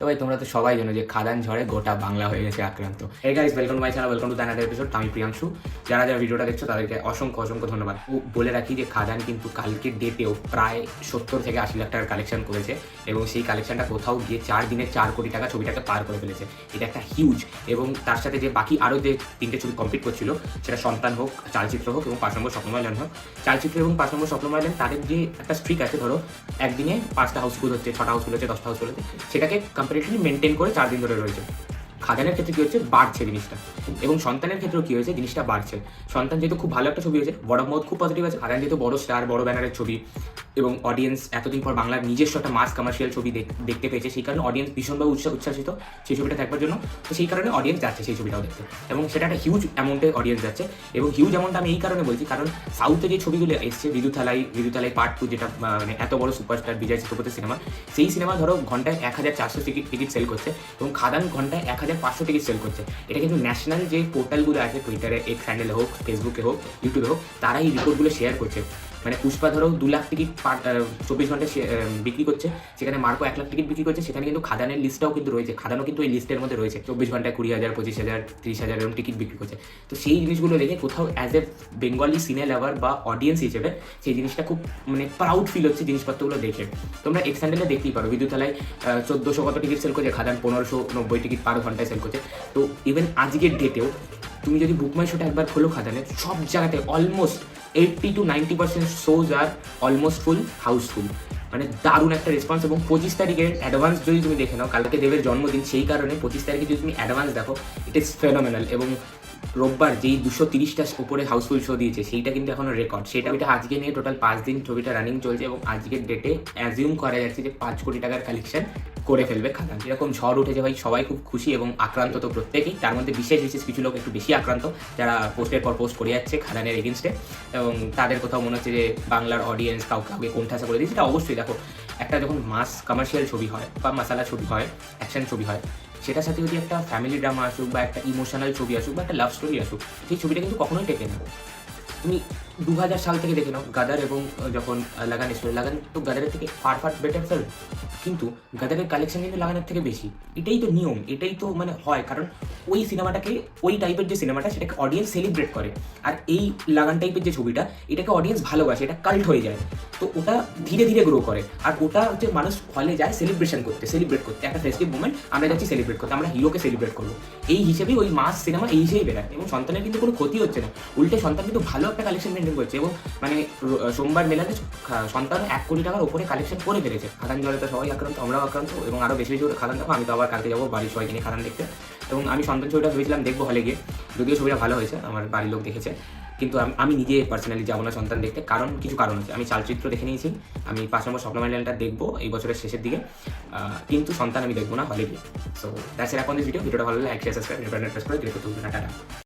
তো ভাই তোমরা তো সবাই জানো যে খাদান ঝড়ে গোটা বাংলা হয়ে গেছে আক্রান্ত। Hey guys, welcome to my channel, welcome to the another episode. আমি প্রিয়াংশু। যারা যারা ভিডিওটা দেখছো তাদেরকে অসংখ্য অসংখ্য ধন্যবাদ। বলে রাখি যে খাদান কিন্তু কালকের ডেটেও প্রায় 70 থেকে 80 লাখ টাকার কালেকশন করেছে এবং সেই কালেকশনটা কোথাও গিয়ে 4 দিনে 4 কোটি টাকা ছবিটাকে পার করে ফেলেছে। এটা একটা হিউজ। এবং তার সাথে যে বাকি আরও যে 3টে ছবি কমপ্লিট করছিল, সেটা সন্তান হোক, চালচিত্র হোক এবং 5 নম্বর স্বপ্নময় হোক, চালচিত্র এবং 5 নম্বর স্বপ্নময় তাদের যে একটা স্ট্রিক আছে, ধরো একদিনে 5টা হাউসফুল হচ্ছে, 6টা হাউসফুল হচ্ছে, 10টা হাউসফুল হচ্ছে, সেটাকে কম্পারেটিভলি মেনটেন করে 4 দিন ধরে রয়েছে। খাদানের ক্ষেত্রে কী হচ্ছে, বাড়ছে জিনিসটা। এবং সন্তানের ক্ষেত্রেও কী হয়েছে, জিনিসটা বাড়ছে। সন্তান যেহেতু খুব ভালো একটা ছবি হয়েছে, ওয়ার্ড অফ মাউথ খুব পজিটিভ আছে। খাদান যেহেতু বড় স্টার, বড় ব্যানারের ছবি এবং অডিয়েন্স এতদিন পর বাংলার নিজস্ব একটা মাস কমার্শিয়াল ছবি দেখতে পেয়েছে, সেই কারণে অডিয়েন্স ভীষণভাবে উচ্ছ্বাসিত সেই ছবিটা থাকবার জন্য। তো সেই কারণে অডিয়েন্স যাচ্ছে সেই ছবিটাও দেখতে, এবং সেটা একটা হিউজ অ্যামাউন্টে অডিয়েন্স যাচ্ছে। এবং হিউজ অ্যামাউন্ট আমি এই কারণে বলছি, কারণ সাউথে যে ছবিগুলো এসছে, বিদুথালাই পার্ট 2, যেটা মানে এত বড় সুপারস্টার বিজয় সেতুপতির সিনেমা, সেই সিনেমা ধরো ঘন্টায় 1400 টিকিট সেল করছে এবং খাদান ঘন্টায় 1500 টিকিট সেল করছে। এটা কিন্তু ন্যাশনাল যে পোর্টালগুলো আছে, টুইটারে, এক্স হ্যান্ডেলে হোক, ফেসবুকে হোক, ইউটিউবে হোক, তারা এই রিপোর্টগুলো শেয়ার করছে। মানে পুষ্পা ধরো 2 লাখ টিকিট 24 ঘন্টায় বিক্রি করছে, সেখানে মার্কো 1 লাখ টিকিট বিক্রি করছে। সেখানে কিন্তু খাদানের লিস্টটাও কিন্তু রয়েছে, খাদানও কিন্তু এই লিস্টের মধ্যে রয়েছে। 24 ঘন্টায় 20,000, 25,000, 30,000 এরকম টিকিট বিক্রি করছে। তো সেই জিনিসগুলো দেখে কোথাও অ্যাজ এ বেঙ্গলি সিনে লাভার বা অডিয়েন্স হিসেবে সেই জিনিসটা খুব মানে প্রাউড ফিল হচ্ছে জিনিসপত্রগুলো দেখে। তোমরা এক্স হ্যান্ডেলে দেখতেই পারো, বিদ্যুতালায় 1400 কত টিকিট সেল করছে, খাদান 1590 টিকিট পার ঘন্টায় সেল করছে। তো ইভেন আজকের ডেটেও তুমি যদি বুকমাই শোটা একবার খোলো খাদানের, সব জায়গাতে অলমোস্ট 80 to 90% শোজ আর অলমোস্ট ফুল, হাউসফুল। মানে দারুণ একটা রেসপন্স। এবং 25 তারিখের অ্যাডভান্স যদি তুমি দেখে নাও, কালকে দেবের জন্মদিন, সেই কারণে 25 তারিখে যদি তুমি অ্যাডভান্স দেখো, ইট ইজ ফেনোমেনাল। এবং রোববার যেই 230টার উপরে হাউসফুল শো দিয়েছে, সেইটা কিন্তু এখনো রেকর্ড। সেটা আজকে নিয়ে টোটাল 5 দিন ছবিটা রানিং চলছে এবং আজকের ডেটে অ্যাজিউম করা যাচ্ছে যে 5 কোটি টাকার কালেকশন করে ফেলবে খাদান। এরকম ঝড় উঠেছে ভাই, সবাই খুব খুশি এবং আক্রান্ত তো প্রত্যেকেই। তার মধ্যে বিশেষ কিছু লোক একটু বেশি আক্রান্ত, যারা পোস্টের পর পোস্ট করে যাচ্ছে খাদানের এগেনস্টে। এবং তাদের কোথাও মনে হচ্ছে যে বাংলার অডিয়েন্স কাউকে কোণঠাসা করে দিয়েছে। এটা অবশ্যই দেখো, একটা যখন মাস কমার্শিয়াল ছবি হয় বা মশালা ছবি হয়, অ্যাকশন ছবি হয়, সেটার সাথে যদি একটা ফ্যামিলি ড্রামা আসুক বা একটা ইমোশনাল ছবি আসুক বা একটা লাভ স্টোরি আসুক, সেই ছবিটা কিন্তু কখনোই টেকে না। তুমি 2000 সাল থেকে দেখে নাও গাদার, এবং যখন লাগান এসেছিল, লাগান তো গাদারের থেকে ফার বেটার ফিল্ম, কিন্তু গাদারের কালেকশন কিন্তু লাগানের থেকে বেশি। এটাই তো নিয়ম, এটাই তো মানে হয়, কারণ ওই সিনেমাটাকে, ওই টাইপের যে সিনেমাটা, সেটাকে অডিয়েন্স সেলিব্রেট করে। আর এই লাগান টাইপের যে ছবিটা, এটাকে অডিয়েন্স ভালোবাসে, এটা কাল্ট হয়ে যায়। তো ওটা ধীরে ধীরে গ্রো করে। আর ওটা হচ্ছে মানুষ হলে যায় সেলিব্রেট করতে, একটা ফেস্টিভ মোমেন্ট আমরা যাচ্ছি সেলিব্রেট করতে, আমরা হিরোকে সেলিব্রেট করবো। এই হিসেবেই ওই মাস সিনেমা এই হিসেবেই বেরায়। এবং সন্তানের কিন্তু কোনো ক্ষতি হচ্ছে না, উল্টে সন্তান কিন্তু ভালো একটা কালেকশন মেনটেন করছে। এবং মানে সোমবার মেলাতে সন্তান 1 কোটি টাকার উপরে কালেকশন করে ফেলেছে। খাদান জলে তো সবাই আক্রান্ত, আমরাও আক্রান্ত, এবং আরও বেশি বেশি করে খাদান দেখো। আমি তো আবার কালকে যাবো বাড়ির সবাইকে নিয়ে খাদান দেখতে। এবং আমি সন্তান ছবিটা ভেবেছিলাম দেখবো হলে গিয়ে, যদিও ছবিটা ভালো হয়েছে, আমার বাড়ির লোক দেখেছে, কিন্তু আমি নিজে পার্সোনালি যাবো না সন্তান দেখতে। কিছু কারণ আছে। আমি চালচিত্র দেখে নিয়েছি, আমি 5 নম্বর স্বপ্নময় দেখবো এই বছরের শেষের দিকে, কিন্তু সন্তান আমি দেখবো না হলে গিয়ে। So that's it for this ভিডিওটা ভালো লাগলে লাইক, শেয়ার, সাবস্ক্রাইব, প্রেস করে ক্লিক করতে ভুলবেন না। টাটা।